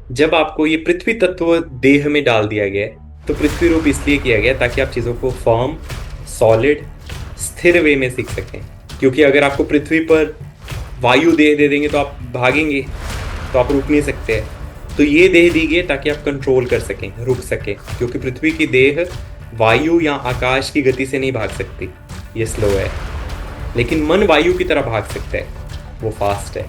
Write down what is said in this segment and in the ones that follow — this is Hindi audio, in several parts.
जब आपको ये पृथ्वी तत्व देह में डाल दिया गया है, तो पृथ्वी रूप इसलिए किया गया है ताकि आप चीज़ों को फर्म, सॉलिड, स्थिर वे में सीख सकें। क्योंकि अगर आपको पृथ्वी पर वायु देह दे देंगे तो आप भागेंगे, तो आप रुक नहीं सकते हैं। तो ये देह दी गई है ताकि आप कंट्रोल कर सकें, रुक सकें, क्योंकि पृथ्वी की देह वायु या आकाश की गति से नहीं भाग सकती, ये स्लो है। लेकिन मन वायु की तरह भाग सकता है, वो फास्ट है।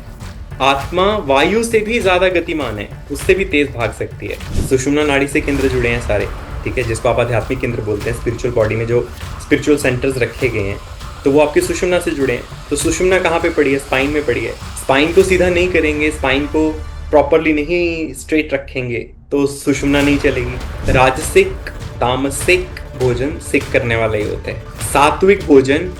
आत्मा वायु से भी ज्यादा गतिमान है, उससे भी तेज भाग सकती है। सुषुम्ना नाड़ी से केंद्र जुड़े हैं सारे, ठीक है, जिसको आप आध्यात्मिक केंद्र बोलते हैं। स्पिरिचुअल बॉडी में जो स्पिरिचुअल सेंटर्स रखे गए हैं, तो वो आपकी सुषुम्ना से जुड़े हैं। तो सुषुम्ना कहाँ पे पड़ी है? स्पाइन में पड़ी है। स्पाइन को सीधा नहीं करेंगे, स्पाइन को प्रॉपरली नहीं स्ट्रेट रखेंगे, तो सुषुम्ना नहीं चलेगी। राजसिक, तामसिक भोजन सिक करने वाला ही होता है। सात्विक भोजन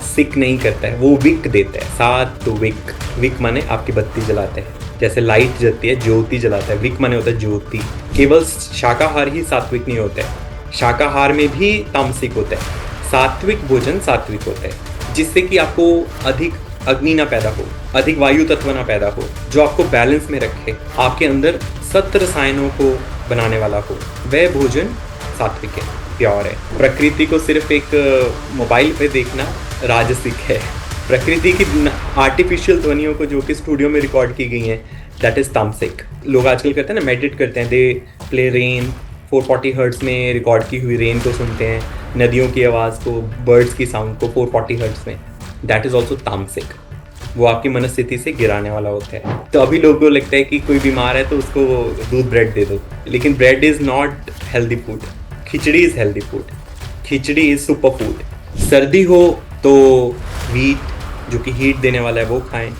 सिक नहीं करता है, वो विक देता है। सात्विक, विक माने आपकी बत्ती जलाते हैं, जैसे लाइट जलती है, ज्योति जलाता है। विक माने होता है ज्योति। केवल शाकाहार ही सात्विक नहीं होता है, शाकाहार में भी तामसिक होता है। सात्विक भोजन सात्विक होता है, जिससे कि आपको अधिक अग्नि ना पैदा हो, अधिक वायु तत्व ना पैदा हो, जो आपको बैलेंस में रखे, आपके अंदर सत्त रसायनों को बनाने वाला हो, वह भोजन सात्विक है, प्योर है। प्रकृति को सिर्फ एक मोबाइल पे देखना राजसिक है। प्रकृति की आर्टिफिशियल ध्वनियों को जो कि स्टूडियो में रिकॉर्ड की गई हैं, दैट इज तामसिक। लोग आजकल करते हैं ना, मेडिटेट करते हैं, दे प्ले रेन, 440 हर्ट्ज में रिकॉर्ड की हुई रेन को सुनते हैं, नदियों की आवाज़ को, बर्ड्स की साउंड को 440 हर्ट्ज में। दैट इज ऑल्सो तामसिक। वो आपकी मनस्थिति से गिराने वाला होता है। तो अभी लोगों को लगता है कि कोई बीमार है तो उसको दूध ब्रेड दे दो, लेकिन bread is not healthy food. Khichdi is healthy food, khichdi is super food. सर्दी हो तो वीट, जो कि हीट देने वाला है, वो खाएं।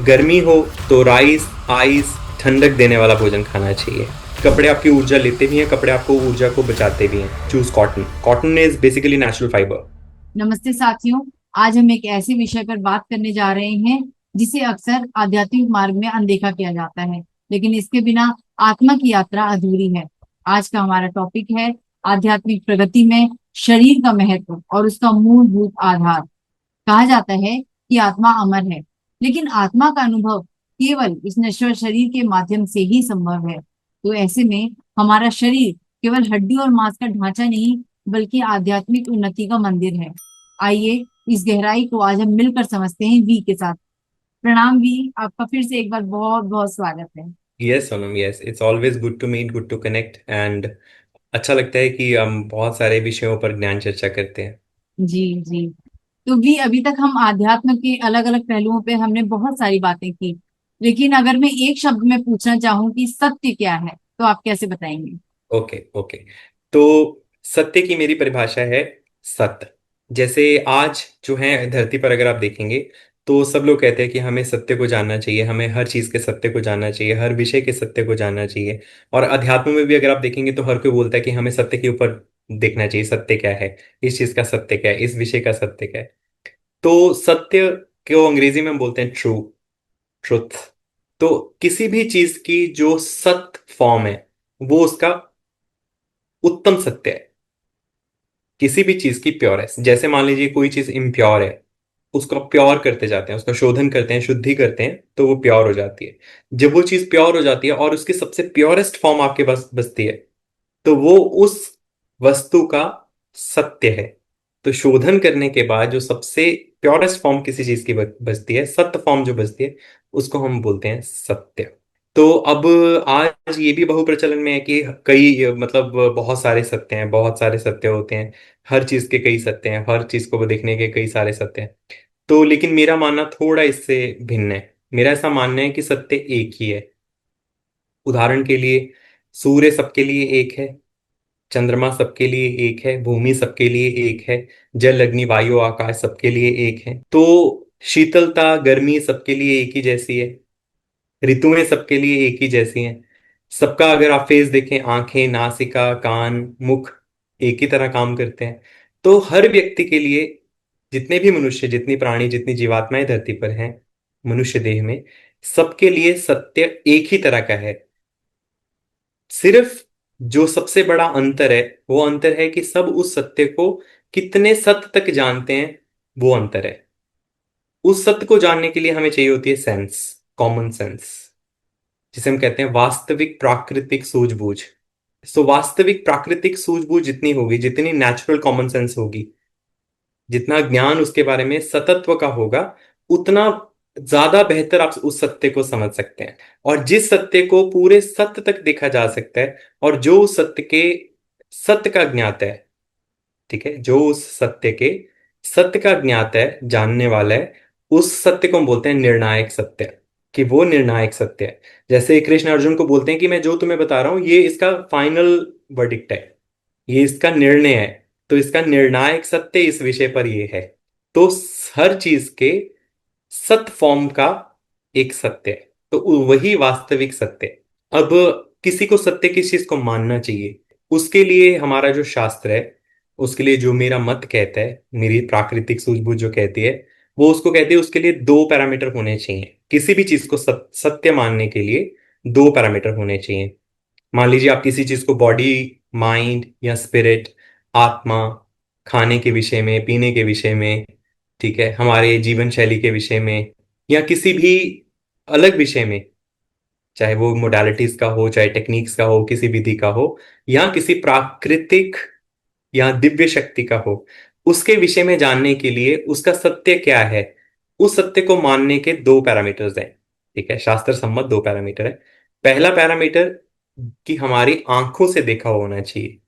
गर्मी हो तो राइस, आइस, ठंडक देने वाला भोजन खाना चाहिए। कपड़े आपकी ऊर्जा लेते भी हैं, कपड़े आपको ऊर्जा को बचाते भी हैं। Choose cotton. Cotton is basically natural fibre. नमस्ते साथियों। आज हम एक ऐसे विषय पर बात करने जा रहे हैं जिसे अक्सर आध्यात्मिक मार्ग में अनदेखा किया जाता है, लेकिन इसके बिना आत्मा की यात्रा अधूरी है। आज का हमारा टॉपिक है आध्यात्मिक प्रगति में शरीर का महत्व और उसका मूलभूत आधार। कहा जाता है कि आत्मा अमर है, लेकिन आत्मा का अनुभव केवल इस नश्वर शरीर के माध्यम से ही संभव है। तो ऐसे में हमारा शरीर केवल हड्डी और मांस का ढांचा नहीं, बल्कि आध्यात्मिक उन्नति का मंदिर है। आइए इस गहराई को आज हम मिलकर समझते हैं वी के साथ। प्रणाम वी, आपका फिर से एक बार बहुत बहुत स्वागत है। Yes Sonam, yes, it's always good to meet, good to connect, and अच्छा लगता है कि हम बहुत सारे विषयों पर ज्ञान चर्चा करते हैं। जी जी। तो भी अभी तक हम आध्यात्म के अलग अलग पहलुओं पे हमने बहुत सारी बातें की, लेकिन अगर मैं एक शब्द में पूछना चाहूँ कि सत्य क्या है, तो आप कैसे बताएंगे? Okay okay. तो सत्य की मेरी परिभाषा है सत्य। जैसे आज जो है धरती पर अगर आप देखेंगे, तो सब लोग कहते हैं कि हमें सत्य को जानना चाहिए, हमें हर चीज के सत्य को जानना चाहिए, हर विषय के सत्य को जानना चाहिए। और अध्यात्म में भी अगर आप देखेंगे तो हर कोई बोलता है कि हमें सत्य के ऊपर देखना चाहिए, सत्य क्या है, इस चीज का सत्य क्या है, इस विषय का सत्य क्या है। तो सत्य को अंग्रेजी में हम बोलते हैं ट्रू, ट्रुथ। तो किसी भी चीज की जो सत्य फॉर्म है, वो उसका उत्तम सत्य है। किसी भी चीज की प्योर है, जैसे मान लीजिए कोई चीज इम्प्योर है, उसको प्योर करते जाते हैं, उसका शोधन करते हैं, शुद्धि करते हैं, तो वो प्योर हो जाती है। जब वो चीज प्योर हो जाती है और उसकी सबसे प्योरेस्ट फॉर्म आपके पास बचती है, तो वो उस वस्तु का सत्य है। तो शोधन करने के बाद जो सबसे प्योरेस्ट फॉर्म किसी चीज की बचती है, सत्य फॉर्म जो बचती है, उसको हम बोलते हैं सत्य। तो अब आज ये भी बहुप्रचलन में है कि कई मतलब बहुत सारे सत्य हैं, बहुत सारे सत्य होते हैं। हर चीज के कई सत्य हैं, हर चीज को देखने के कई सारे सत्य हैं। तो लेकिन मेरा मानना थोड़ा इससे भिन्न है। मेरा ऐसा मानना है कि सत्य एक ही है। उदाहरण के लिए, सूर्य सबके लिए एक है, चंद्रमा सबके लिए एक है, भूमि सबके लिए एक है, जल अग्नि वायु आकाश सबके लिए एक है। तो शीतलता गर्मी सबके लिए एक ही जैसी है, ऋतुएं सबके लिए एक ही जैसी हैं। सबका अगर आप फेस देखें, आंखें, नासिका, कान, मुख एक ही तरह काम करते हैं। तो हर व्यक्ति के लिए, जितने भी मनुष्य, जितनी प्राणी, जितनी जीवात्माएं धरती पर हैं, मनुष्य देह में, सबके लिए सत्य एक ही तरह का है। सिर्फ जो सबसे बड़ा अंतर है, वो अंतर है कि सब उस सत्य को कितने सत्य तक जानते हैं, वो अंतर है। उस सत्य को जानने के लिए हमें चाहिए होती है सेंस, कॉमन सेंस। जिसे हम कहते हैं वास्तविक प्राकृतिक सूझबूझ। सो वास्तविक प्राकृतिक सूझबूझ जितनी होगी, जितनी नेचुरल कॉमन सेंस होगी, जितना ज्ञान उसके बारे में सतत्व का होगा, उतना ज्यादा बेहतर आप उस सत्य को समझ सकते हैं। और जिस सत्य को पूरे सत्य तक देखा जा सकता है, और जो उस सत्य के सत्य का ज्ञात है, ठीक है, जो उस सत्य के सत्य का ज्ञात है, जानने वाला है, उस सत्य को हम बोलते हैं निर्णायक सत्य, कि वो निर्णायक सत्य है। जैसे कृष्ण अर्जुन को बोलते हैं कि मैं जो तुम्हें बता रहा हूं ये इसका फाइनल वर्डिक्ट है, ये इसका निर्णय है, तो इसका निर्णायक सत्य इस विषय पर ये है। तो हर चीज के सत फॉर्म का एक सत्य है, तो वही वास्तविक सत्य है। अब किसी को सत्य किस चीज को मानना चाहिए, उसके लिए हमारा जो शास्त्र है, उसके लिए जो मेरा मत कहता है, मेरी प्राकृतिक सूझबूझ जो कहती है, वो उसको कहती है उसके लिए दो पैरामीटर होने चाहिए। किसी भी चीज को सत्य मानने के लिए दो पैरामीटर होने चाहिए। मान लीजिए आप किसी चीज को बॉडी, माइंड या स्पिरिट, आत्मा, खाने के विषय में, पीने के विषय में, ठीक है, हमारे जीवन शैली के विषय में, या किसी भी अलग विषय में, चाहे वो मोडालिटीज का हो, चाहे टेक्निक्स का हो, किसी विधि का हो, या किसी प्राकृतिक या दिव्य शक्ति का हो, उसके विषय में जानने के लिए उसका सत्य क्या है, उस सत्य को मानने के दो पैरामीटर्स हैं। ठीक है, शास्त्र सम्मत दो पैरामीटर है। पहला पैरामीटर कि हमारी आंखों से देखा होना चाहिए।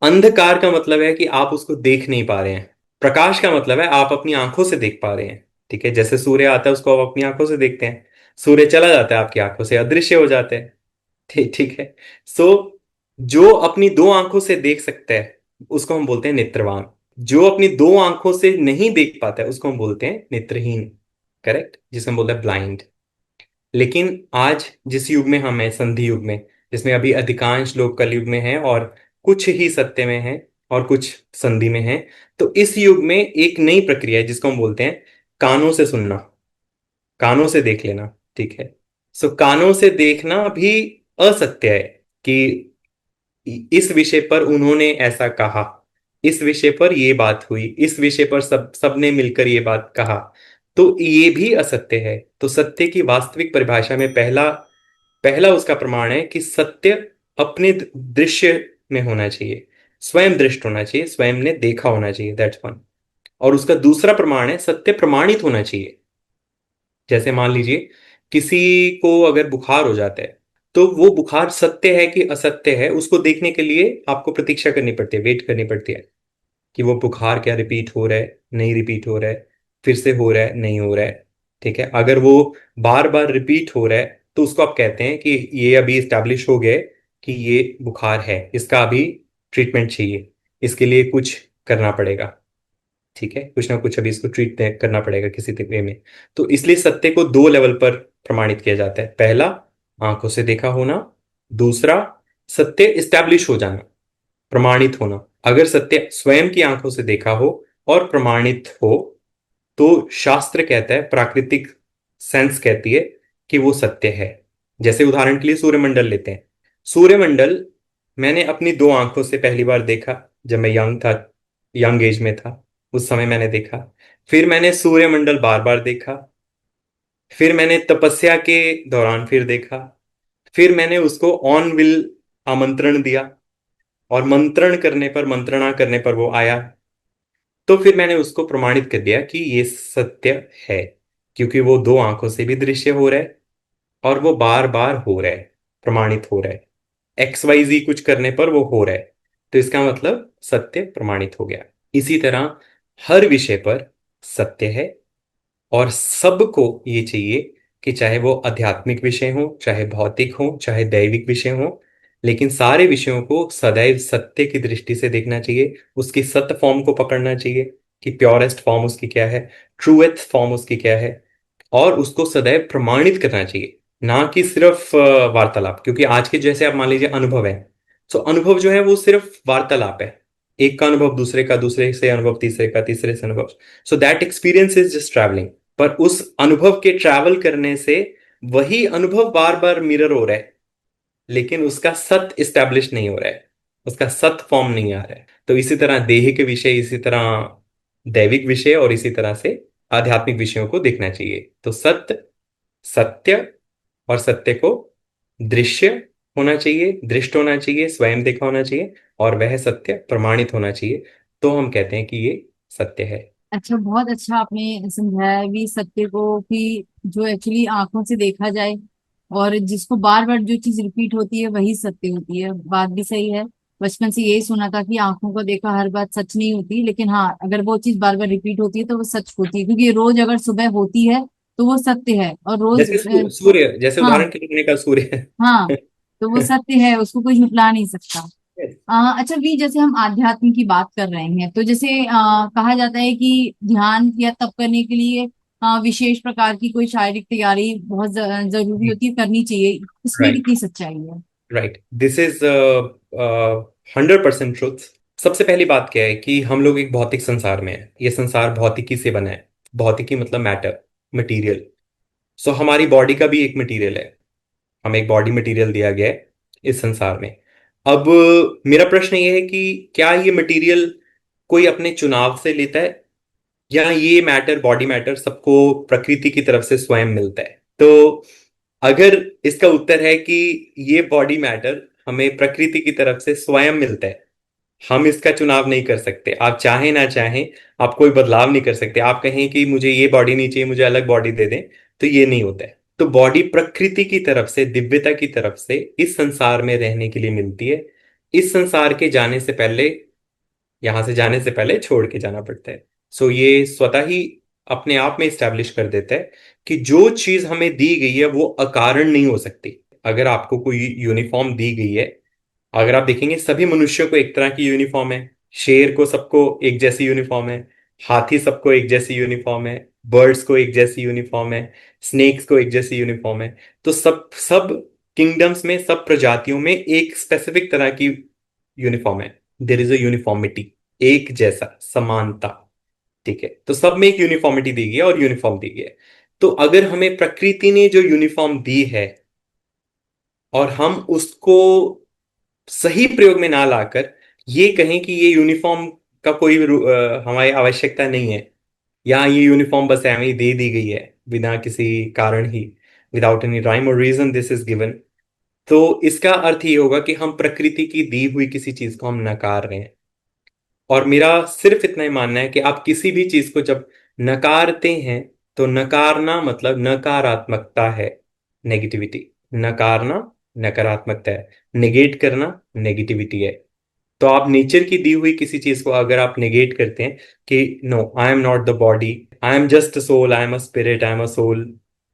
अंधकार का मतलब है कि आप उसको देख नहीं पा रहे हैं। प्रकाश का मतलब है आप अपनी आंखों से देख पा रहे हैं। ठीक है, जैसे सूर्य आता है उसको आप अपनी आंखों से देखते हैं, सूर्य चला जाता है आपकी आंखों से अदृश्य हो जाते हैं। ठीक ठीक है। सो जो अपनी दो आंखों से देख सकता है उसको हम बोलते हैं नेत्रवान। जो अपनी दो आंखों से नहीं देख पाता है उसको हम बोलते हैं नेत्रहीन। करेक्ट, जिसे हम बोलते हैं ब्लाइंड। लेकिन आज जिस युग में हम हैं, संधि युग में, जिसमें अभी अधिकांश लोग कलयुग में हैं और कुछ ही सत्य में हैं और कुछ संधि में हैं, तो इस युग में एक नई प्रक्रिया है जिसको हम बोलते हैं कानों से सुनना, कानों से देख लेना। ठीक है, सो कानों से देखना भी असत्य है कि इस विषय पर उन्होंने ऐसा कहा, इस विषय पर ये बात हुई, इस विषय पर सबने मिलकर ये बात कहा, तो ये भी असत्य है। तो सत्य की वास्तविक परिभाषा में पहला पहला उसका प्रमाण है कि सत्य अपने दृश्य में होना चाहिए, स्वयं दृष्ट होना चाहिए, स्वयं ने देखा होना चाहिए, दैट्स वन। और उसका दूसरा प्रमाण है सत्य प्रमाणित होना चाहिए। जैसे मान लीजिए किसी को अगर बुखार हो जाता है, तो वो बुखार सत्य है कि असत्य है, उसको देखने के लिए आपको प्रतीक्षा करनी पड़ती है, वेट करनी पड़ती है कि वो बुखार क्या रिपीट हो रहा है, नहीं रिपीट हो रहा है, फिर से हो रहा है, नहीं हो रहा है। ठीक है, अगर वो बार बार रिपीट हो रहा है तो उसको आप कहते हैं कि ये अभी स्टैब्लिश हो गया है कि ये बुखार है, इसका अभी ट्रीटमेंट चाहिए, इसके लिए कुछ करना पड़ेगा। ठीक है, कुछ ना कुछ अभी इसको ट्रीट करना पड़ेगा किसी वे में। तो इसलिए सत्य को दो लेवल पर प्रमाणित किया जाता है। पहला आंखों से देखा होना, दूसरा सत्य इस्टेब्लिश हो जाना, प्रमाणित होना। अगर सत्य स्वयं की आंखों से देखा हो और प्रमाणित हो तो शास्त्र कहता है, प्राकृतिक सेंस कहती है कि वो सत्य है। जैसे उदाहरण के लिए सूर्यमंडल लेते हैं। सूर्यमंडल मैंने अपनी दो आंखों से पहली बार देखा जब मैं यंग था, यंग एज में था, उस समय मैंने देखा। फिर मैंने सूर्यमंडल बार बार देखा, फिर मैंने तपस्या के दौरान फिर देखा, फिर मैंने उसको ऑन विल आमंत्रण दिया, और मंत्रण करने पर, मंत्रणा करने पर वो आया। तो फिर मैंने उसको प्रमाणित कर दिया कि ये सत्य है, क्योंकि वो दो आंखों से भी दृश्य हो रहा है और वो बार बार हो रहा है, प्रमाणित हो रहा है। एक्स वाई जी कुछ करने पर वो हो रहा है, तो इसका मतलब सत्य प्रमाणित हो गया। इसी तरह हर विषय पर सत्य है, और सबको ये चाहिए कि चाहे वो आध्यात्मिक विषय हो, चाहे भौतिक हो, चाहे दैविक विषय हो, लेकिन सारे विषयों को सदैव सत्य की दृष्टि से देखना चाहिए, उसकी सत्य फॉर्म को पकड़ना चाहिए कि प्योरेस्ट फॉर्म उसकी क्या है, ट्रूएस्ट फॉर्म उसकी क्या है, और उसको सदैव प्रमाणित करना चाहिए, ना कि सिर्फ वार्तालाप। क्योंकि आज के जैसे आप मान लीजिए अनुभव है, तो अनुभव जो है वो सिर्फ वार्तालाप है। एक का अनुभव दूसरे का, दूसरे से अनुभव तीसरे का, तीसरे से अनुभव, so that experience is just travelling. पर उस अनुभव के ट्रैवल करने से वही अनुभव बार बार मिरर हो रहा है, लेकिन उसका सत इस्टेब्लिश नहीं हो रहा है, उसका सत फॉर्म नहीं आ रहा है। तो इसी तरह देह के विषय, इसी तरह दैविक विषय, और इसी तरह से आध्यात्मिक विषयों को देखना चाहिए। तो सत्य, सत्य और सत्य को दृश्य होना चाहिए, दृष्ट होना चाहिए, स्वयं देखा होना चाहिए, और वह सत्य प्रमाणित होना चाहिए, तो हम कहते हैं कि ये सत्य है। अच्छा, बहुत अच्छा आपने समझाया भी सत्य को, कि जो एक्चुअली आंखों से देखा जाए और जिसको बार बार जो चीज रिपीट होती है वही सत्य होती है। बात भी सही है। बचपन से यही सुना था कि आंखों को देखा हर बात सच नहीं होती, लेकिन हाँ, अगर वो चीज बार बार रिपीट होती है तो वो सच होती है, क्योंकि रोज अगर सुबह होती है तो वो सत्य है। और रोज जैसे सूर्य, जैसे हाँ, उदाहरण के लिए मैंने कहा सूर्य। हाँ, तो वो सत्य है, उसको कोई झुटला नहीं सकता। अच्छा भी, जैसे हम आध्यात्म की बात कर रहे हैं, तो जैसे कहा जाता है कि ध्यान या तप करने के लिए विशेष प्रकार की कोई शारीरिक तैयारी बहुत जरूरी होती है, करनी चाहिए। इसमें राइट, कितनी सच्चाई है? Right, this is 100% truth. सबसे पहली बात क्या है कि हम लोग एक भौतिक संसार में है, ये संसार भौतिकी से बना है। भौतिकी मतलब मैटर, मटेरियल। सो हमारी बॉडी का भी एक मटेरियल है, हमें एक बॉडी मटेरियल दिया गया है इस संसार में। अब मेरा प्रश्न ये है कि क्या ये मटेरियल कोई अपने चुनाव से लेता है, या ये मैटर, बॉडी मैटर, सबको प्रकृति की तरफ से स्वयं मिलता है? तो अगर इसका उत्तर है कि ये बॉडी मैटर हमें प्रकृति की तरफ से स्वयं मिलता है, हम इसका चुनाव नहीं कर सकते, आप चाहें ना चाहें आप कोई बदलाव नहीं कर सकते। आप कहें कि मुझे ये बॉडी नहीं चाहिए, मुझे अलग बॉडी दे दें, तो ये नहीं होता है। तो बॉडी प्रकृति की तरफ से, दिव्यता की तरफ से इस संसार में रहने के लिए मिलती है। इस संसार के जाने से पहले, यहां से जाने से पहले छोड़ के जाना पड़ता है। सो ये स्वतः ही अपने आप में इस्टेब्लिश कर देता है कि जो चीज हमें दी गई है वो अकारण नहीं हो सकती। अगर आपको कोई यूनिफॉर्म दी गई है, अगर आप देखेंगे सभी मनुष्यों को एक तरह की यूनिफॉर्म है, शेर को सबको एक जैसी यूनिफॉर्म है, हाथी सबको एक जैसी यूनिफॉर्म है, बर्ड्स को एक जैसी यूनिफॉर्म है, स्नेक्स को एक जैसी यूनिफॉर्म है। तो सब सब किंगडम्स में, सब प्रजातियों में एक स्पेसिफिक तरह की यूनिफॉर्म है। देर इज अ यूनिफॉर्मिटी, एक जैसा, समानता। ठीक है, तो सब में एक यूनिफॉर्मिटी दी गई है और यूनिफॉर्म दी गई है। तो अगर हमें प्रकृति ने जो यूनिफॉर्म दी है और हम उसको सही प्रयोग में ना लाकर ये कहें कि ये यूनिफॉर्म का कोई हमारी आवश्यकता नहीं है, या ये यूनिफॉर्म बस ऐਵੇਂ ही दे दी गई है बिना किसी कारण ही, विदाउट एनी राइम और रीजन दिस इज गिवन, तो इसका अर्थ ये होगा कि हम प्रकृति की दी हुई किसी चीज को हम नकार रहे हैं। और मेरा सिर्फ इतना ही मानना है कि आप किसी भी चीज को जब नकारते हैं, तो नकारना मतलब नकारात्मकता है, नेगेटिविटी। नकारना नकारात्मकता है, नेगेट करना नेगेटिविटी है। तो आप नेचर की दी हुई किसी चीज को अगर आप नेगेट करते हैं कि no, I am not the body, I am just a soul, I am a spirit, I am a soul,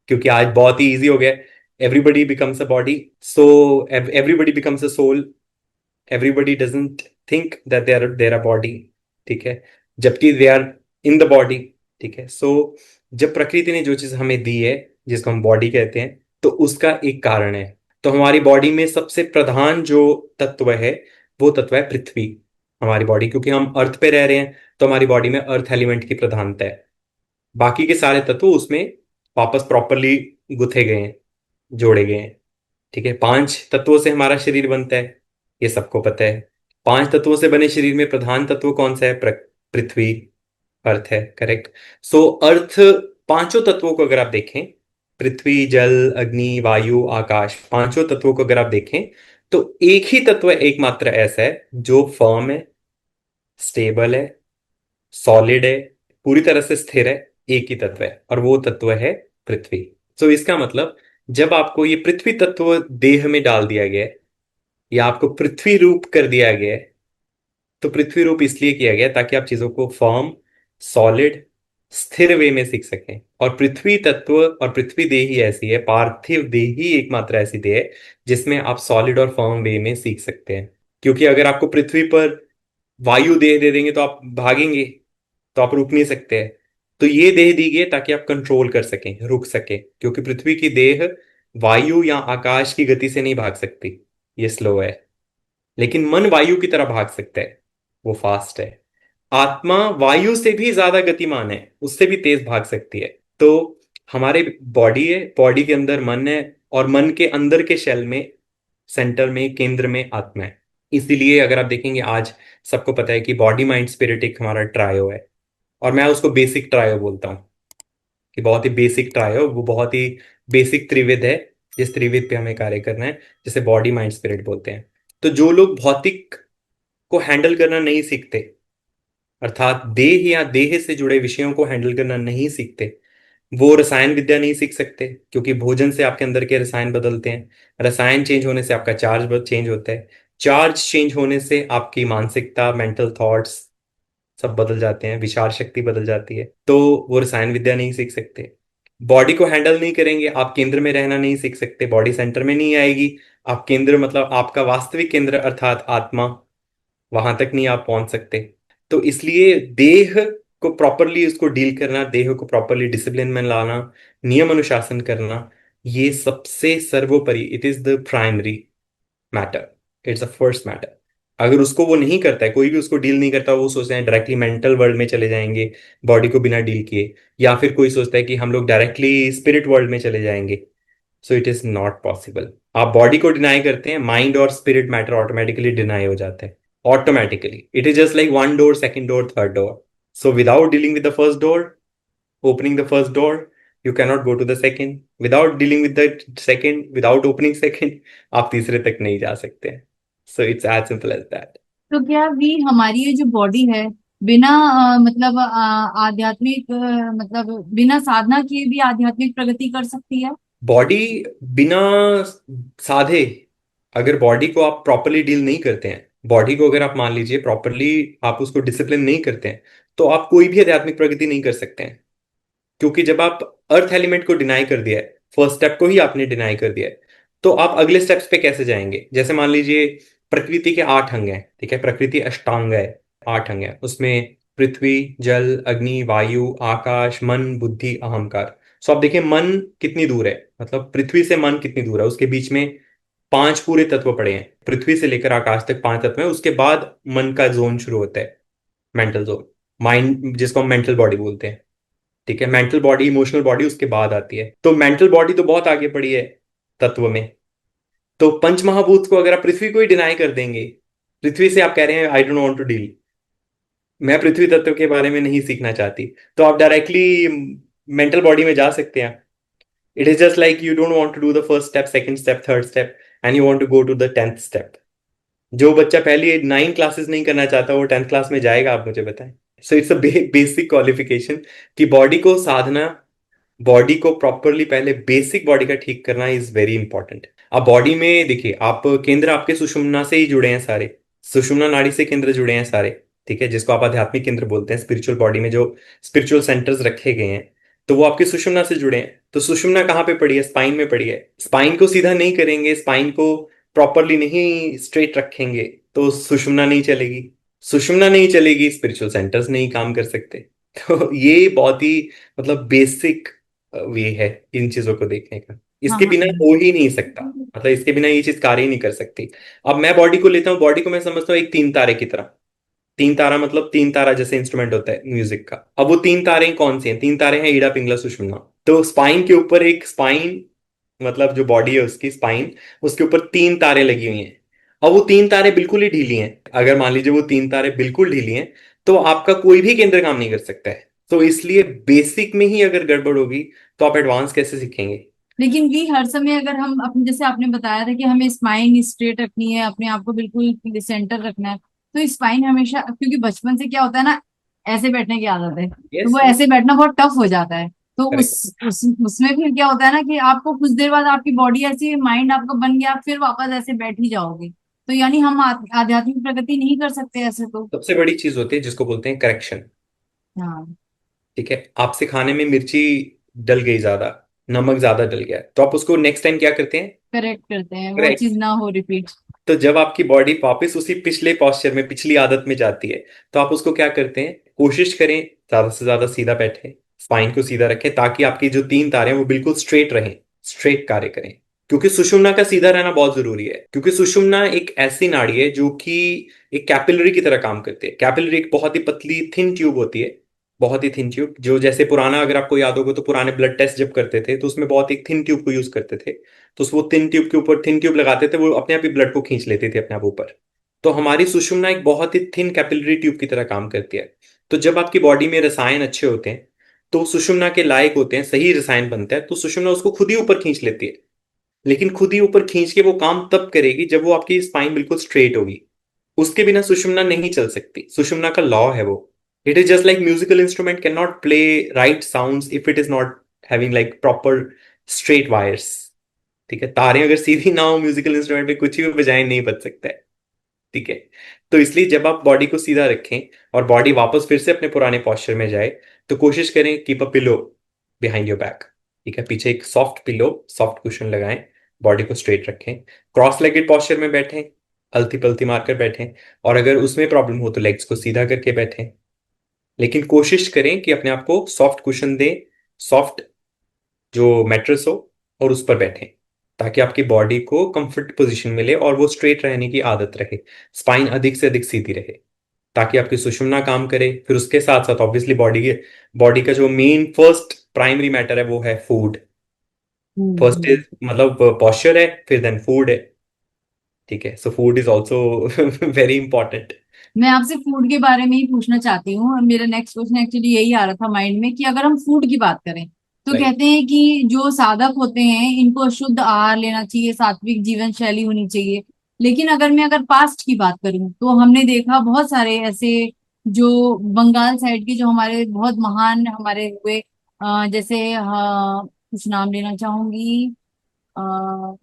क्योंकि आज बहुत ही इजी हो गया, everybody becomes a body, so everybody becomes a soul, everybody doesn't think that they are a body। ठीक है, जबकि they are in the body. ठीक है, सो जब प्रकृति ने जो चीज हमें दी है, जिसको हम बॉडी कहते हैं, तो उसका एक कारण है। तो हमारी बॉडी में सबसे प्रधान जो तत्व है, वो तत्व है पृथ्वी। हमारी बॉडी, क्योंकि हम अर्थ पे रह रहे हैं, तो हमारी बॉडी में अर्थ एलिमेंट की प्रधानता है। बाकी के सारे तत्व उसमें वापस प्रॉपरली गुथे गए हैं, जोड़े गए हैं। ठीक है, 5 तत्वों से हमारा शरीर बनता है, ये सबको पता है। 5 तत्वों से बने शरीर में प्रधान तत्व कौन सा है? पृथ्वी, अर्थ है। करेक्ट। सो अर्थ, पांचों तत्वों को अगर आप देखें, पृथ्वी, जल, अग्नि, वायु, आकाश, पांचों तत्वों को अगर आप देखें, तो एक ही तत्व एकमात्र ऐसा है जो फर्म है, स्टेबल है, सॉलिड है, पूरी तरह से स्थिर है। एक ही तत्व है और वो तत्व है पृथ्वी। सो इसका मतलब, जब आपको ये पृथ्वी तत्व देह में डाल दिया गया है, या आपको पृथ्वी रूप कर दिया गया है, तो पृथ्वी रूप इसलिए किया गया है ताकि आप चीजों को फर्म, सॉलिड, स्थिर वे में सीख सकें। और पृथ्वी तत्व और पृथ्वी देह ही ऐसी है, पार्थिव देह ही एकमात्र ऐसी देह है जिसमें आप सॉलिड और फर्म वे में सीख सकते हैं। क्योंकि अगर आपको पृथ्वी पर वायु देह दे देंगे तो आप भागेंगे, तो आप रुक नहीं सकते हैं। तो ये देह दी गई है ताकि आप कंट्रोल कर सकें, रुक सकें, क्योंकि पृथ्वी की देह वायु या आकाश की गति से नहीं भाग सकती, ये स्लो है। लेकिन मन वायु की तरह भाग सकता है, वो फास्ट है। आत्मा वायु से भी ज्यादा गतिमान है, उससे भी तेज भाग सकती है। तो हमारे बॉडी है, बॉडी के अंदर मन है, और मन के अंदर के शेल में, सेंटर में, केंद्र में आत्मा है। इसीलिए अगर आप देखेंगे आज, सबको पता है कि बॉडी माइंड स्पिरिट एक हमारा ट्रायो है। और मैं उसको बेसिक ट्रायो बोलता हूँ, कि बहुत ही बेसिक ट्रायो, वो बहुत ही बेसिक त्रिविध है। जिस त्रिवेद पे हमें कार्य करना है, जिसे बॉडी माइंड स्पिरिट बोलते हैं। तो जो लोग भौतिक को हैंडल करना नहीं सीखते, अर्थात देह या देह से जुड़े विषयों को हैंडल करना नहीं सीखते, वो रसायन विद्या नहीं सीख सकते, क्योंकि भोजन से आपके अंदर के रसायन बदलते हैं। रसायन चेंज होने से आपका चार्ज चेंज होता है। चार्ज चेंज होने से आपकी मानसिकता, मेंटल थॉट्स सब बदल जाते हैं, विचार शक्ति बदल जाती है। तो वो रसायन विद्या नहीं सीख सकते। बॉडी को हैंडल नहीं करेंगे, आप केंद्र में रहना नहीं सीख सकते, बॉडी सेंटर में नहीं आएगी। आप केंद्र मतलब आपका वास्तविक केंद्र अर्थात आत्मा, वहां तक नहीं आप पहुंच सकते। तो इसलिए देह को प्रॉपरली उसको डील करना, देह को प्रॉपरली डिसिप्लिन में लाना, नियम अनुशासन करना, ये सबसे सर्वोपरि, it is the primary matter, it's a first matter. अगर उसको वो नहीं करता है, कोई भी उसको डील नहीं करता, वो सोचते हैं डायरेक्टली मेंटल वर्ल्ड में चले जाएंगे बॉडी को बिना डील किए, या फिर कोई सोचता है कि हम लोग डायरेक्टली स्पिरिट वर्ल्ड में चले जाएंगे। So it is not possible. आप बॉडी को डिनाई करते हैं, माइंड और स्पिरिट मैटर ऑटोमेटिकली डिनाई हो जाते हैं, automatically. It is just like one door, second door, third door. So without dealing with the first door, opening the first door, you cannot go to the second. Without dealing with the second, without opening second, आप तीसरे तक नहीं जा सकते हैं। So it's as simple as that. तो क्या भी हमारी ये जो बॉडी है, बिना मतलब आध्यात्मिक मतलब बिना साधना किए भी आध्यात्मिक प्रगति कर सकती है? बॉडी बिना साधे, अगर बॉडी को आप प्रॉपरली डील नहीं करते हैं, बॉडी को अगर आप मान लीजिए प्रॉपरली आप उसको डिसिप्लिन नहीं करते हैं, तो आप कोई भी आध्यात्मिक प्रगति नहीं कर सकते हैं। क्योंकि जब आप अर्थ एलिमेंट को डिनाई कर दिया है, फर्स्ट स्टेप को ही आपने डिनाई कर दिया है, तो आप अगले स्टेप्स पे कैसे जाएंगे? जैसे मान लीजिए प्रकृति के 8 अंग हैं, ठीक है, प्रकृति अष्टांग है, 8 अंग है उसमें, पृथ्वी, जल, अग्नि, वायु, आकाश, मन, बुद्धि, अहंकार। सो आप देखिए मन कितनी दूर है, मतलब पृथ्वी से मन कितनी दूर है, उसके बीच में 5 पूरे तत्व पड़े हैं, पृथ्वी से लेकर आकाश तक 5 तत्व हैं, उसके बाद मन का जोन शुरू होता है, मेंटल जोन, माइंड जिसको हम मेंटल बॉडी बोलते हैं। ठीक है, मेंटल बॉडी, इमोशनल बॉडी उसके बाद आती है। तो मेंटल बॉडी तो बहुत आगे पड़ी है तत्व में। तो पंच महाभूत को अगर आप पृथ्वी को ही डिनाई कर देंगे, पृथ्वी से आप कह रहे हैं I don't want to deal, मैं पृथ्वी तत्व के बारे में नहीं सीखना चाहती, तो आप डायरेक्टली मेंटल बॉडी में जा सकते हैं। It is just like you don't want to do the first step, second step, third step, and you want to go to the 10th step. जो बच्चा पहली 9 क्लासेस नहीं करना चाहता, वो 10th क्लास में जाएगा, आप मुझे बताएं। So it's a basic qualification कि बॉडी को साधना, बॉडी को प्रॉपरली पहले बेसिक बॉडी का ठीक करना इज वेरी इंपॉर्टेंट। अब बॉडी में देखिए, आप केंद्र आपके सुषुम्ना से ही जुड़े हैं सारे, सुषुम्ना नाड़ी से केंद्र जुड़े हैं सारे, ठीक है, जिसको आप आध्यात्मिक केंद्र बोलते हैं। स्पिरिचुअल बॉडी में जो स्पिरिचुअल सेंटर्स रखे गए हैं, तो वो आपके सुषुम्ना से जुड़े हैं। तो सुषुम्ना कहाँ पे पड़ी है? स्पाइन में पड़ी है। स्पाइन को सीधा नहीं करेंगे, स्पाइन को प्रॉपरली नहीं स्ट्रेट रखेंगे, तो सुषुम्ना नहीं चलेगी। सुषुम्ना नहीं चलेगी, स्पिरिचुअल सेंटर्स नहीं काम कर सकते। तो ये बहुत ही मतलब बेसिक वे है इन चीजों को देखने का। हाँ इसके हाँ। बिना हो ही नहीं सकता, मतलब इसके बिना ये चीज कार्य ही नहीं कर सकती। अब मैं बॉडी को लेता हूँ, बॉडी को मैं समझता हूँ एक 3 तारे की तरह। 3 तारा मतलब 3 तारा जैसे इंस्ट्रूमेंट होता है म्यूजिक का। अब वो 3 तारे कौन से हैं? 3 तारे हैं ईड़ा, पिंगला, सुषुम्ना। तो स्पाइन के ऊपर एक स्पाइन, मतलब जो बॉडी है उसकी स्पाइन, उसके ऊपर 3 तारे लगी हुई हैं। अब वो 3 तारे बिल्कुल ही ढीली हैं। अगर मान लीजिए वो 3 तारे बिल्कुल ढीली हैं, तो आपका कोई भी केंद्र काम नहीं कर सकता है। तो इसलिए बेसिक में ही अगर गड़बड़ होगी, तो आप एडवांस कैसे सीखेंगे? लेकिन भी हर समय अगर हम अपने, जैसे आपने बताया था कि हमें स्पाइन स्ट्रेट रखनी है, अपने आप को बिल्कुल सेंटर रखना है, तो स्पाइन हमेशा, क्योंकि बचपन से क्या होता है ना, ऐसे बैठने की आदत है, तो यस, वो यस, ऐसे बैठना बहुत टफ हो जाता है। तो करेक्ट। उसमें फिर क्या होता है ना कि आपको कुछ देर बाद आपकी बॉडी ऐसी, माइंड आपका बन गया, फिर वापस ऐसे बैठ ही जाओगे। तो यानी हम आध्यात्मिक प्रगति नहीं कर सकते ऐसे तो। सबसे बड़ी चीज होती है जिसको बोलते हैं करेक्शन। हाँ। ठीक है, आपसे खाने में मिर्ची डल गई ज्यादा, नमक ज्यादा डल गया, तो आप उसको नेक्स्ट टाइम क्या करते हैं? करेक्ट करते हैं, वो करेक्ट। चीज ना हो रिपीट। तो जब आपकी बॉडी वापस उसी पिछले पॉस्चर में, पिछली आदत में जाती है, तो आप उसको क्या करते हैं? कोशिश करें ज्यादा से ज्यादा सीधा बैठे, स्पाइन को सीधा रखें, ताकि आपकी जो 3 तारे हैं वो बिल्कुल स्ट्रेट रहें, स्ट्रेट कार्य करें। क्योंकि सुषुम्ना का सीधा रहना बहुत जरूरी है, क्योंकि सुषुम्ना एक ऐसी नाड़ी है जो कि एक कैपिलरी की तरह काम करती है। कैपिलरी एक बहुत ही पतली थिन ट्यूब होती है, बहुत ही थिन ट्यूब, जो जैसे पुराना, अगर आपको याद होगा तो पुराने ब्लड टेस्ट जब करते थे, तो उसमें बहुत एक थिन ट्यूब को यूज करते थे। तो वो थिन ट्यूब के ऊपर थिन ट्यूब लगाते थे, वो अपने आप ही ब्लड को खींच लेते थे अपने आप ऊपर। तो हमारी सुषुम्ना एक बहुत ही थिन कैपिलरी ट्यूब की तरह काम करती है। तो जब आपकी बॉडी में रसायन अच्छे होते हैं, तो सुषुम्ना के लायक होते हैं, सही रसायन बनता है, तो सुषुम्ना उसको खुद ही ऊपर खींच लेती है। लेकिन खुद ही ऊपर खींच के वो काम तब करेगी जब वो आपकी स्पाइन बिल्कुल स्ट्रेट होगी। उसके बिना सुषुम्ना नहीं चल सकती, सुषुम्ना का लॉ है वो। It is just like musical instrument can not play right sounds if it is not having like proper straight wires. ठीक है, तारें अगर सीधी ना हो म्यूजिकल इंस्ट्रूमेंट में कुछ भी बजाए नहीं बज सकता है। ठीक है, तो इसलिए जब आप बॉडी को सीधा रखें और बॉडी वापस फिर से अपने पुराने पोस्चर में जाए, तो कोशिश करें keep a pillow behind your back. ठीक है, पीछे एक सॉफ्ट पिलो, सॉफ्ट कुशन लगाएं, बॉडी को स्ट्रेट रखें, क्रॉस लेगेड पोस्चर में बैठें, अलती पलती मारकर बैठें, और अगर उसमें प्रॉब्लम हो तो लेग्स को सीधा करके बैठें। लेकिन कोशिश करें कि अपने आप को सॉफ्ट कुशन दें, सॉफ्ट जो मैट्रेस हो, और उस पर बैठें, ताकि आपकी बॉडी को कंफर्ट पोजीशन मिले और वो स्ट्रेट रहने की आदत रहे, स्पाइन अधिक से अधिक सीधी रहे, ताकि आपकी सुषुम्ना काम करे। फिर उसके साथ साथ ऑब्वियसली बॉडी का जो मेन फर्स्ट प्राइमरी मैटर है वो है फूड। First hmm. इज मतलब पॉस्चर है, फिर देन फूड है। ठीक है, so food is also very important. मैं आपसे फूड के बारे में ही पूछना चाहती हूँ। मेरा नेक्स्ट क्वेश्चन एक्चुअली यही आ रहा था माइंड में कि अगर हम फूड की बात करें तो राइट। कहते हैं कि जो साधक होते हैं इनको शुद्ध आहार लेना चाहिए, सात्विक जीवन शैली होनी चाहिए। लेकिन अगर पास्ट की बात करूं तो हमने देखा बहुत सारे ऐसे जो बंगाल साइड के जो हमारे बहुत महान हमारे हुए, जैसे कुछ नाम लेना चाहूंगी, अ,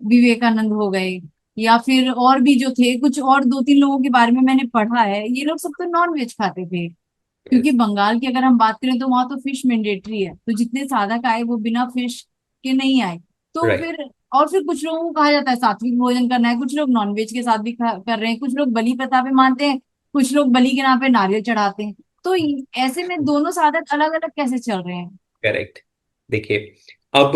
विवेकानंद हो गए, या फिर और भी जो थे कुछ और दो तीन लोगों के बारे में मैंने पढ़ा है। ये लोग सब तो नॉन वेज खाते थे, क्योंकि यस। बंगाल की अगर हम बात करें तो वहां तो फिश मैंडेटरी है, तो जितने साधक आए वो बिना फिश के नहीं आए। तो राइट। फिर और फिर कुछ लोगों को कहा जाता है सात्विक भोजन करना है, कुछ लोग नॉनवेज के साथ भी कर रहे हैं, कुछ लोग बलि प्रथा पे मानते हैं, कुछ लोग बलि के नाम पे नारियल चढ़ाते हैं। तो ऐसे में दोनों साधक अलग अलग कैसे चल रहे हैं? करेक्ट। देखिए, अब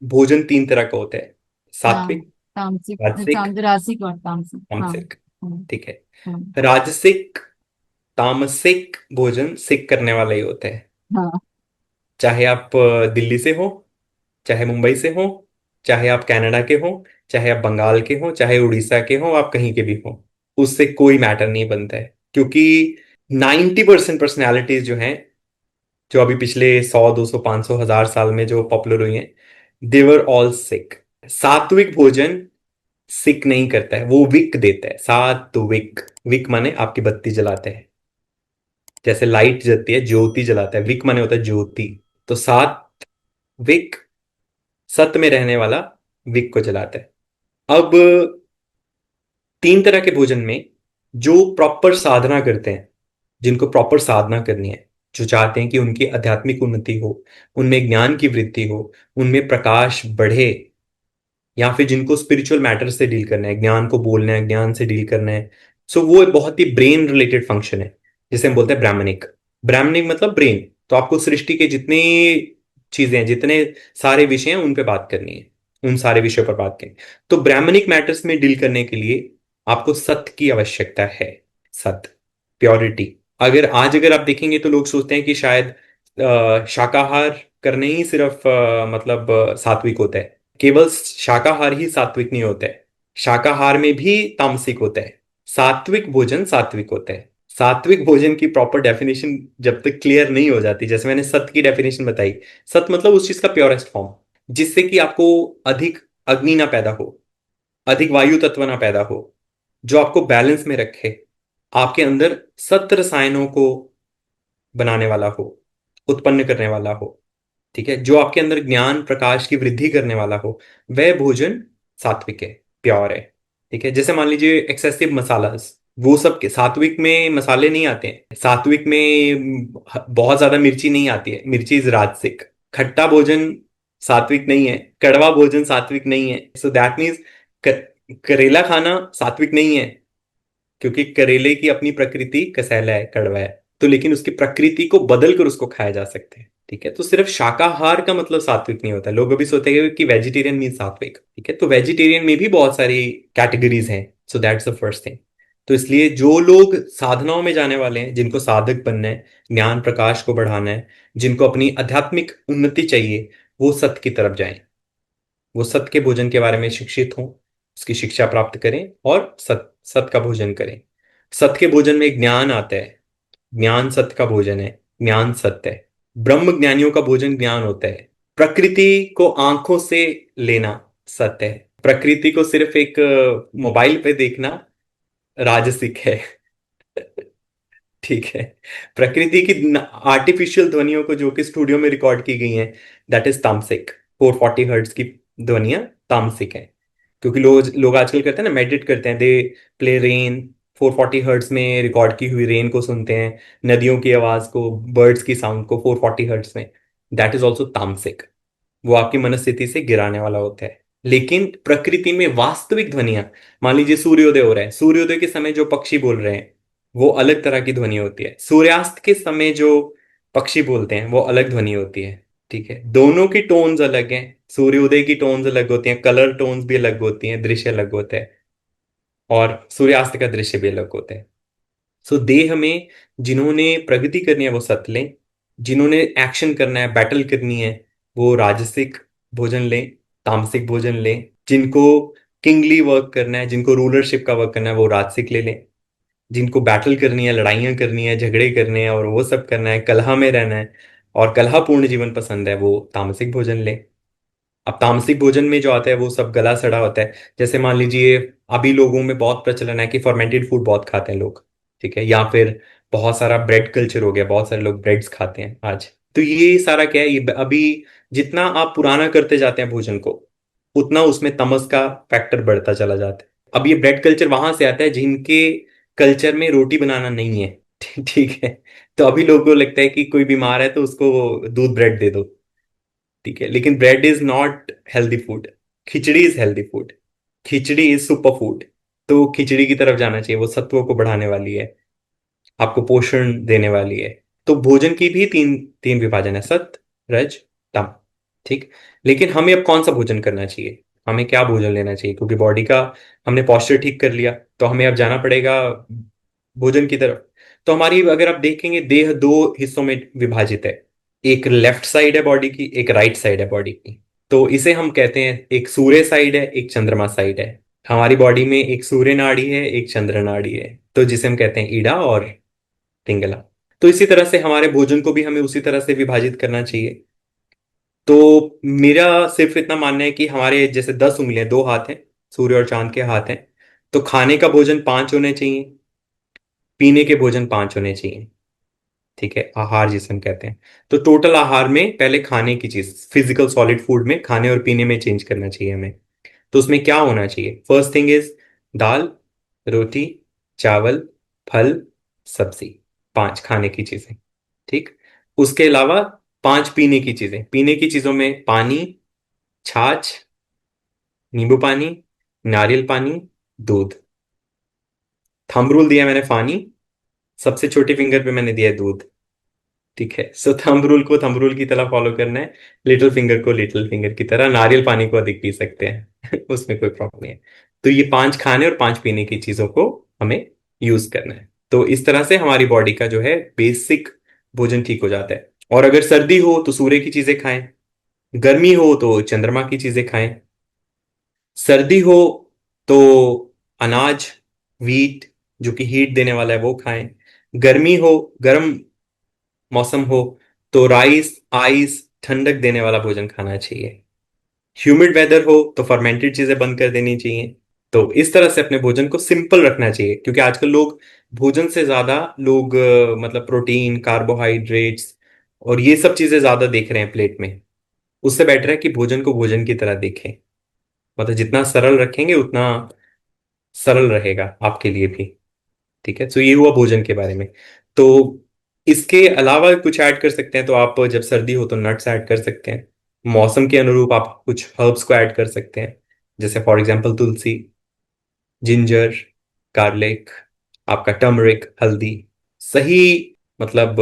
भोजन तीन तरह का होता है, हाँ, सात्विक, तामसिक, राजसिक, रासिक और तामसिक, हाँ। तामसिक। हाँ। ठीक है, हाँ। राजसिक तामसिक भोजन सिक करने वाला ही होता है। हाँ। चाहे आप दिल्ली से हो, चाहे मुंबई से हो, चाहे आप कनाडा के हो, चाहे आप बंगाल के हो, चाहे उड़ीसा के हो, आप कहीं के भी हो, उससे कोई मैटर नहीं बनता है। क्योंकि 90% पर्सनैलिटीज जो हैं, जो अभी पिछले 100 200 500 1000 साल में जो पॉपुलर हुई हैं, देवर ऑल सिक। सात्विक भोजन सिक नहीं करता है, वो विक देता है। सात्विक, विक माने आपकी बत्ती जलाते हैं, जैसे लाइट जलती है ज्योति जलाता है, विक माने होता है ज्योति। तो सात्विक सत्य में रहने वाला विक को जलाता है। अब तीन तरह के भोजन में, जो प्रॉपर साधना करते हैं, जिनको प्रॉपर साधना करनी है, जो चाहते हैं कि उनकी आध्यात्मिक उन्नति हो, उनमें ज्ञान की वृद्धि हो, उनमें प्रकाश बढ़े, या फिर जिनको स्पिरिचुअल मैटर से डील करना है, ज्ञान को बोलना है, ज्ञान से डील करना है, सो वो एक बहुत ही ब्रेन रिलेटेड फंक्शन है, जिसे हम बोलते हैं ब्राह्मणिक। ब्राह्मणिक मतलब ब्रेन। तो आपको सृष्टि के जितने चीजें हैं, जितने सारे विषय हैं, उन पे बात करनी है, उन सारे विषयों पर बात करनी। तो ब्राह्मणिक मैटर्स में डील करने के लिए आपको सत्य की आवश्यकता है। सत्य, प्योरिटी। अगर आप देखेंगे तो लोग सोचते हैं कि शायद शाकाहार करने ही सिर्फ मतलब सात्विक होता है। केवल शाकाहार ही सात्विक नहीं होता है, शाकाहार में भी तामसिक होता है। सात्विक भोजन सात्विक होता है। सात्विक भोजन की प्रॉपर डेफिनेशन जब तक क्लियर नहीं हो जाती, जैसे मैंने सत्य की डेफिनेशन बताई, सत्य मतलब उस चीज का प्योरेस्ट फॉर्म, जिससे कि आपको अधिक अग्नि ना पैदा हो, अधिक वायु तत्व ना पैदा हो, जो आपको बैलेंस में रखे, आपके अंदर सत्य रसायनों को बनाने वाला हो, उत्पन्न करने वाला हो। ठीक है, जो आपके अंदर ज्ञान प्रकाश की वृद्धि करने वाला हो, वह भोजन सात्विक है, प्योर है। ठीक है, जैसे मान लीजिए एक्सेसिव मसालास, वो सब के सात्विक में मसाले नहीं आते हैं। सात्विक में बहुत ज्यादा मिर्ची नहीं आती है, मिर्ची इज राजसिक। खट्टा भोजन सात्विक नहीं है, कड़वा भोजन सात्विक नहीं है। सो दैट मीन्स करेला खाना सात्विक नहीं है, क्योंकि करेले की अपनी प्रकृति कसैला है, कड़वा है। तो लेकिन उसकी प्रकृति को बदल कर उसको खाया जा सकता है। ठीक है, तो सिर्फ शाकाहार का मतलब सात्विक नहीं होता। लोग अभी सोचते हैं कि वेजिटेरियन मीन सात्विक। ठीक है, तो वेजिटेरियन में भी बहुत सारी कैटेगरीज हैं। So that's the first thing. तो इसलिए जो लोग साधनाओं में जाने वाले हैं, जिनको साधक बनना है, ज्ञान प्रकाश को बढ़ाना है, जिनको अपनी आध्यात्मिक उन्नति चाहिए, वो सत्य की तरफ जाएं। वो सत्य के भोजन के बारे में शिक्षित हों, उसकी शिक्षा प्राप्त करें और सत्य का भोजन करें। सत्य के भोजन में ज्ञान आता है, ज्ञान सत्य का भोजन है, ज्ञान सत्य है। ब्रह्म ज्ञानियों का भोजन ज्ञान होता है। प्रकृति को आंखों से लेना, सत्य है। प्रकृति को सिर्फ एक मोबाइल पे देखना राजसिक है। ठीक है। प्रकृति की आर्टिफिशियल ध्वनियों को जो कि स्टूडियो में रिकॉर्ड की गई हैं, दैट इज तामसिक। 440 हर्ट्ज की ध्वनियां तामसिक है। क्योंकि लोग लोग आजकल करते हैं ना, मेडिटेट करते हैं, दे प्ले रेन। 440 हर्ट्ज में रिकॉर्ड की हुई रेन को सुनते हैं, नदियों की आवाज को, बर्ड्स की साउंड को 440 हर्ट्ज में। दैट इज ऑल्सो तामसिक। वो आपकी मनस्थिति से गिराने वाला होता है। लेकिन प्रकृति में वास्तविक ध्वनियां, मान लीजिए सूर्योदय हो रहा है, सूर्योदय के समय जो पक्षी बोल रहे हैं वो अलग तरह की ध्वनि होती है। सूर्यास्त के समय जो पक्षी बोलते हैं वो अलग ध्वनि होती है। ठीक है, दोनों की टोन्स अलग हैं। सूर्योदय की टोन्स अलग होती हैं, कलर टोन्स भी अलग होती हैं, दृश्य अलग होता है, और सूर्यास्त का दृश्य भी अलग होता है। सो देह में जिन्होंने प्रगति करनी है वो सत्लें, जिन्होंने एक्शन करना है, बैटल करनी है, वो राजसिक भोजन लें, तामसिक भोजन लें। जिनको किंगली वर्क करना है, जिनको रूलरशिप का वर्क करना है, वो राजसिक ले लें। जिनको बैटल करनी है, लड़ाइयाँ करनी है, झगड़े करने हैं और वो सब करना है, कलह में रहना है और कलहपूर्ण जीवन पसंद है, वो तामसिक भोजन लें। अब तामसिक भोजन में जो आता है वो सब गला सड़ा होता है। जैसे मान लीजिए अभी लोगों में बहुत प्रचलन है कि फर्मेंटेड फूड बहुत खाते हैं लोग। ठीक है, या फिर बहुत सारा ब्रेड कल्चर हो गया, बहुत सारे लोग ब्रेड्स खाते हैं आज। तो ये सारा क्या है, ये अभी जितना आप पुराना करते जाते हैं भोजन को, उतना उसमें तमस का फैक्टर बढ़ता चला जाता है। अब ये ब्रेड कल्चर वहां से आता है जिनके कल्चर में रोटी बनाना नहीं है। ठीक है। तो अभी लोगों को लगता है कि कोई बीमार है तो उसको दूध ब्रेड दे दो। ठीक है, लेकिन bread is not healthy food. Khichdi is healthy food. Khichdi is super food. तो खिचड़ी की तरफ जाना चाहिए, वो सत्वों को बढ़ाने वाली है, आपको पोषण देने वाली है। तो भोजन की भी तीन तीन विभाजन है, सत, रज, तम। ठीक। लेकिन हमें अब कौन सा भोजन करना चाहिए, हमें क्या भोजन लेना चाहिए? क्योंकि बॉडी का हमने पोस्चर ठीक कर लिया, तो हमें अब जाना पड़ेगा भोजन की तरफ। तो हमारी अगर आप देखेंगे देह दो हिस्सों में विभाजित है। एक लेफ्ट साइड है बॉडी की, एक राइट साइड है बॉडी की। तो इसे हम कहते हैं, एक सूर्य साइड है, एक चंद्रमा साइड है। हमारी बॉडी में एक सूर्य नाड़ी है, एक चंद्र नाड़ी है, तो जिसे हम कहते हैं ईड़ा और पिंगला। तो इसी तरह से हमारे भोजन को भी हमें उसी तरह से विभाजित करना चाहिए। तो मेरा सिर्फ इतना मानना है कि हमारे जैसे 10 उंगलियां, 2 हाथ हैं, सूर्य और चांद के हाथ हैं, तो खाने का भोजन 5 होने चाहिए, पीने के भोजन 5 होने चाहिए। ठीक है, आहार जिसे हम कहते हैं। तो टोटल आहार में पहले खाने की चीज, फिजिकल सॉलिड फूड में खाने और पीने में चेंज करना चाहिए हमें। तो उसमें क्या होना चाहिए? फर्स्ट थिंग इज दाल, रोटी, चावल, फल, सब्जी। 5 खाने की चीजें। ठीक। उसके अलावा 5 पीने की चीजें। पीने की चीजों में पानी, छाछ, नींबू पानी, नारियल पानी, दूध। थंब रूल दिया मैंने पानी, सबसे छोटी फिंगर पे मैंने दिया है दूध। ठीक है, सो थंब रूल को थंब रूल की तरह फॉलो करना है, लिटिल फिंगर को लिटिल फिंगर की तरह। नारियल पानी को अधिक पी सकते हैं उसमें कोई प्रॉब्लम नहीं है। तो ये 5 खाने और 5 पीने की चीजों को हमें यूज करना है। तो इस तरह से हमारी बॉडी का जो है बेसिक भोजन ठीक हो जाता है। और अगर सर्दी हो तो सूर्य की चीजें खाएं, गर्मी हो तो चंद्रमा की चीजें खाएं। सर्दी हो तो अनाज, वीट, जो कि हीट देने वाला है, वो खाएं। गर्मी हो, गर्म मौसम हो, तो राइस, आइस, ठंडक देने वाला भोजन खाना चाहिए। ह्यूमिड वेदर हो तो फर्मेंटेड चीजें बंद कर देनी चाहिए। तो इस तरह से अपने भोजन को सिंपल रखना चाहिए, क्योंकि आजकल लोग भोजन से ज्यादा लोग मतलब प्रोटीन, कार्बोहाइड्रेट्स और ये सब चीजें ज्यादा देख रहे हैं प्लेट में। उससे बेटर है कि भोजन को भोजन की तरह देखें। मतलब जितना सरल रखेंगे उतना सरल रहेगा आपके लिए भी। ठीक है, तो ये हुआ भोजन के बारे में। तो इसके अलावा कुछ ऐड कर सकते हैं, तो आप जब सर्दी हो तो नट्स ऐड कर सकते हैं। मौसम के अनुरूप आप कुछ हर्ब्स को ऐड कर सकते हैं, जैसे for example Tulsi, ginger, garlic, आपका टर्मरिक, हल्दी। सही मतलब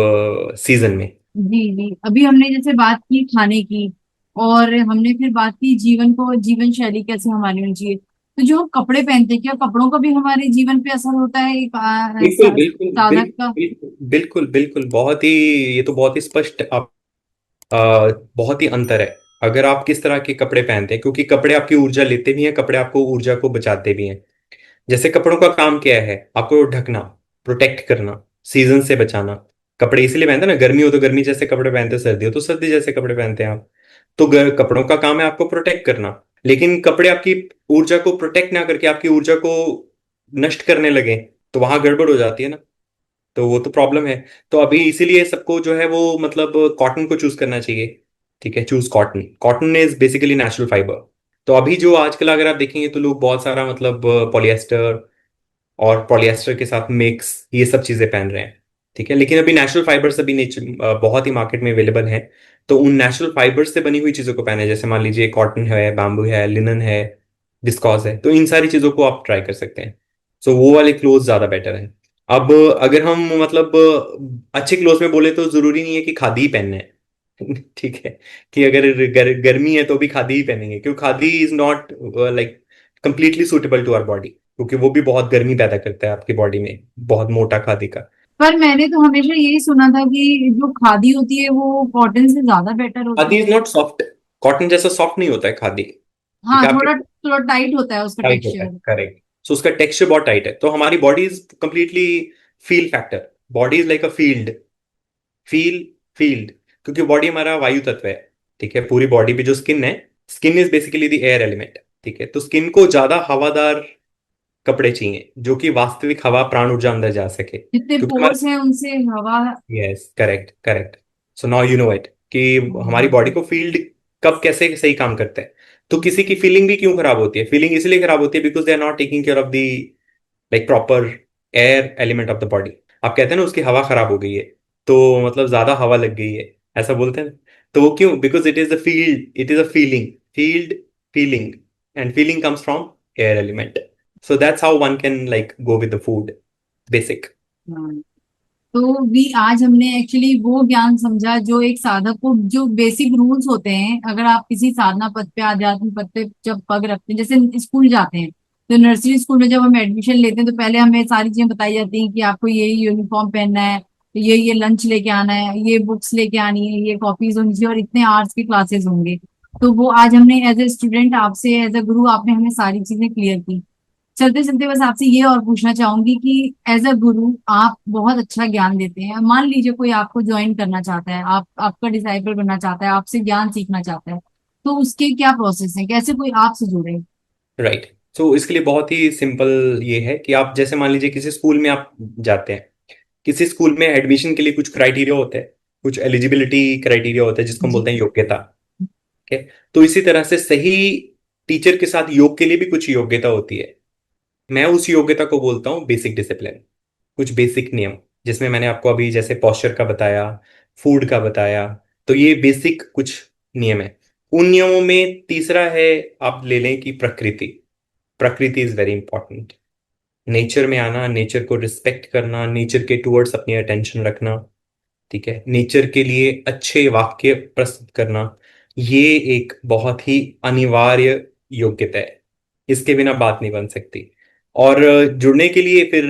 सीजन में। जी जी, अभी हमने जैसे बात की खाने की, और हमने फिर बात की जीवन को, जीवन शैली कैसे हमारी होनी चाहिए। तो जो हम कपड़े पहनते हैं, क्या कपड़ों का भी हमारे जीवन पे असर होता है एक बिल्कुल बिल्कुल साधक का? बिल्कुल बिल्कुल बिल्कुल, बहुत ही, ये तो बहुत ही स्पष्ट आप बहुत ही अंतर है। अगर आप किस तरह के कपड़े पहनते हैं, क्योंकि कपड़े आपकी ऊर्जा लेते भी हैं, कपड़े आपको ऊर्जा को बचाते भी हैं। जैसे कपड़ों का काम क्या है? आपको ढकना, प्रोटेक्ट करना, सीजन से बचाना। कपड़े इसलिए पहनते हैं ना, गर्मी हो तो गर्मी जैसे कपड़े पहनते हैं, सर्दी हो तो सर्दी जैसे कपड़े पहनते हैं आप। तो कपड़ों का काम है आपको प्रोटेक्ट करना। लेकिन कपड़े आपकी ऊर्जा को प्रोटेक्ट ना करके आपकी ऊर्जा को नष्ट करने लगे तो वहां गड़बड़ हो जाती है ना। तो वो तो प्रॉब्लम है। तो अभी इसीलिए सबको जो है वो मतलब कॉटन को चूज करना चाहिए। ठीक है, choose cotton. Cotton is basically natural fibre. तो अभी जो आजकल अगर आप देखेंगे तो लोग बहुत सारा मतलब पॉलिएस्टर और पॉलिएस्टर के साथ मिक्स ये सब चीजें पहन रहे हैं। ठीक है, लेकिन अभी नेचुरल फाइबर्स अभी बहुत ही मार्केट में अवेलेबल हैं। तो उन नेचुरल फाइबर्स से बनी हुई चीजों को पहने, जैसे मान लीजिए कॉटन है, बैम्बू है, लिनन है, विस्कॉस है, तो इन सारी चीजों को आप ट्राई कर सकते हैं। सो वो वाले क्लोथ ज्यादा बेटर है। अब अगर हम मतलब अच्छे क्लोथ में बोले तो जरूरी नहीं है कि खादी ही पहनने हैं। ठीक है, कि अगर गर्मी है तो भी खादी ही पहनेंगे, क्योंकि khadi is not like completely suitable to our body, क्योंकि वो भी बहुत गर्मी पैदा करता है आपकी बॉडी में, बहुत मोटा खादी का। पर मैंने तो हमेशा यही सुना था कि जो खादी होती है वो कॉटन से ज्यादा बेटर होती खादी इज है। Not soft. कॉटन जैसा सॉफ्ट नहीं होता है खादी। ठीक हाँ, है, आपके थोड़ा थोड़ा टाइट होता है उसका टाइट होता है, टेक्सचर। करेक्ट। सो उसका टेक्सचर बहुत टाइट है, तो हमारी body is completely fill factor. Body is like a field. Feel field, क्योंकि बॉडी हमारा वायु तत्व है। ठीक है, पूरी बॉडी पे जो स्किन है, skin is basically the air element. ठीक है, तो स्किन को ज्यादा हवादार कपड़े चाहिए जो कि वास्तविक हवा प्राण ऊर्जा अंदर जा सके, जितने क्योंकि हमारे। पोर्स हैं उनसे हवा। Yes, correct correct. So now you know it कि हमारी बॉडी को फील्ड कब कैसे सही काम करता है। तो किसी की फीलिंग भी क्यों खराब होती है? फीलिंग इसलिए खराब होती है because they are not taking care of the like proper air element of the body. आप कहते हैं ना उसकी हवा खराब हो गई है, तो मतलब ज्यादा हवा लग गई है, ऐसा बोलते हैं ना। तो वो क्यों? Because it is a field, it is a feeling, field, feeling, and feeling comes from air element. So that's how one can like go with the food, basic. हाँ, तो भी आज हमने एक्चुअली वो ज्ञान समझा जो एक साधक को, जो बेसिक रूल्स होते हैं, अगर आप किसी साधना पद पे, आध्यात्मिक पद पे जब पग रखते हैं, जैसे स्कूल जाते हैं, तो नर्सरी स्कूल में जब हम एडमिशन लेते हैं तो पहले हमें सारी चीजें बताई जाती हैं कि आपको ये यूनिफॉर्म पहनना है, ये लंच लेके आना है, ये बुक्स लेके आनी है, ये कॉपीज होनी चाहिए, और इतने आवर्स की क्लासेस होंगे। तो वो आज हमने एज ए स्टूडेंट आपसे, एज ए गुरु आपने हमें सारी चीजें क्लियर की। चलते चलते बस आपसे ये और पूछना चाहूंगी कि एज अ गुरु आप बहुत अच्छा ज्ञान देते हैं। मान लीजिए कोई आपको ज्वाइन करना चाहता है, आप आपका डिसाइपल बनना चाहता है, आपसे ज्ञान सीखना चाहता है, तो उसके क्या प्रोसेस है, कैसे कोई आपसे जुड़े? राइट। सो इसके लिए बहुत ही सिंपल ये है कि आप जैसे मान लीजिए किसी स्कूल में आप जाते हैं। किसी स्कूल में एडमिशन के लिए कुछ क्राइटेरिया होते हैं, कुछ एलिजिबिलिटी क्राइटेरिया होता है जिसको हम जी। बोलते हैं योग्यता। ठीक है, तो इसी तरह से सही टीचर के साथ योग के लिए भी कुछ योग्यता होती है। मैं उस योग्यता को बोलता हूँ बेसिक डिसिप्लिन। कुछ बेसिक नियम, जिसमें मैंने आपको अभी जैसे पोस्चर का बताया, फूड का बताया, तो ये बेसिक कुछ नियम है। उन नियमों में तीसरा है, आप ले लें कि प्रकृति। प्रकृति इज वेरी इंपॉर्टेंट। नेचर में आना, नेचर को रिस्पेक्ट करना, नेचर के टुवर्ड्स अपनी अटेंशन रखना। ठीक है, नेचर के लिए अच्छे वाक्य प्रस्तुत करना, ये एक बहुत ही अनिवार्य योग्यता है। इसके बिना बात नहीं बन सकती। और जुड़ने के लिए फिर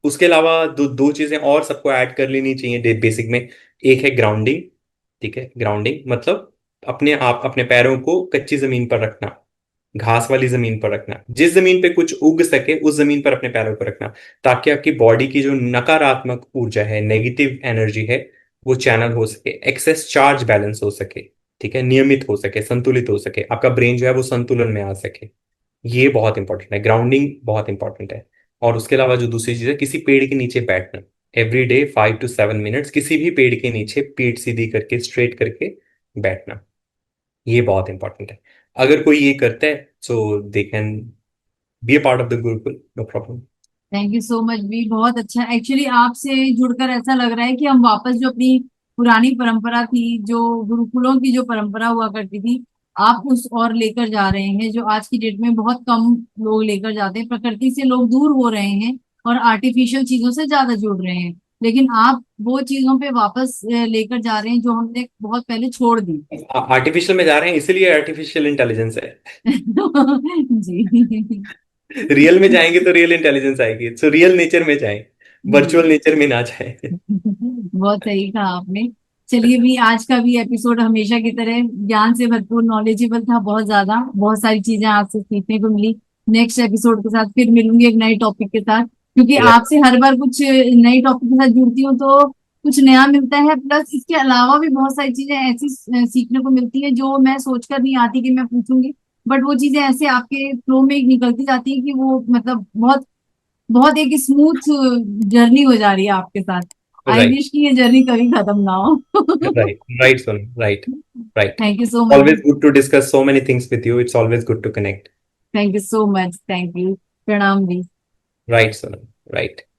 उसके अलावा दो दो चीजें और सबको ऐड कर लेनी चाहिए बेसिक में। एक है ग्राउंडिंग। ठीक है, ग्राउंडिंग मतलब अपने आप अपने पैरों को कच्ची जमीन पर रखना, घास वाली जमीन पर रखना, जिस जमीन पे कुछ उग सके उस जमीन पर अपने पैरों को रखना, ताकि आपकी बॉडी की जो नकारात्मक ऊर्जा है, नेगेटिव एनर्जी है, वो चैनल हो सके, एक्सेस चार्ज बैलेंस हो सके। ठीक है, नियमित हो सके, संतुलित हो सके, आपका ब्रेन जो है वो संतुलन में आ सके। ये बहुत इंपॉर्टेंट है, ग्राउंडिंग बहुत इंपॉर्टेंट है। और उसके अलावा जो दूसरी चीज है, किसी पेड़ के नीचे बैठना, एवरी डे 5 to 7 मिनट्स किसी भी पेड़ के नीचे पीठ सीधी करके स्ट्रेट करके बैठना, ये बहुत इंपॉर्टेंट है। अगर कोई ये करता है so they can be a part of the gurukul, no problem. Thank you so much भी, बहुत अच्छा। एक्चुअली आपसे जुड़कर ऐसा लग रहा है कि हम वापस जो अपनी पुरानी परंपरा थी, जो गुरुकुलों की जो परंपरा हुआ करती थी, आप उस और लेकर जा रहे हैं, जो आज की डेट में बहुत कम लोग लेकर जाते हैं। प्रकृति से लोग दूर हो रहे हैं और आर्टिफिशियल चीजों से ज्यादा जुड़ रहे हैं, लेकिन आप वो चीजों पे वापस लेकर जा रहे हैं जो हमने बहुत पहले छोड़ दी। आर्टिफिशियल में जा रहे हैं इसीलिए आर्टिफिशियल इंटेलिजेंस है। जी। रियल में जाएंगे तो रियल इंटेलिजेंस आएगी, सो रियल नेचर में जाएं, जी। वर्चुअल नेचर में ना जाएं। बहुत सही कहा आपने। चलिए भी, आज का भी एपिसोड हमेशा की तरह ज्ञान से भरपूर, नॉलेजेबल था, बहुत ज्यादा, बहुत सारी चीजें आपसे सीखने को मिली। नेक्स्ट एपिसोड के साथ फिर मिलूंगी एक नए टॉपिक के साथ, क्योंकि आपसे हर बार कुछ नई टॉपिक के साथ जुड़ती हूँ तो कुछ नया मिलता है, प्लस इसके अलावा भी बहुत सारी चीजें ऐसी सीखने को मिलती है जो मैं सोचकर नहीं आती कि मैं पूछूंगी, बट वो चीजें ऐसे आपके फ्लो में निकलती जाती है कि वो मतलब बहुत बहुत एक स्मूथ जर्नी हो जा रही है आपके साथ। आई राइट, विश कि ये जर्नी कभी खत्म ना हो। Right, right Sonam, right, right. Thank you so much. Always good to discuss so many things with you. It's always good to connect. Thank you so much. Thank you. प्रणाम भी। Right, Sonam. Right.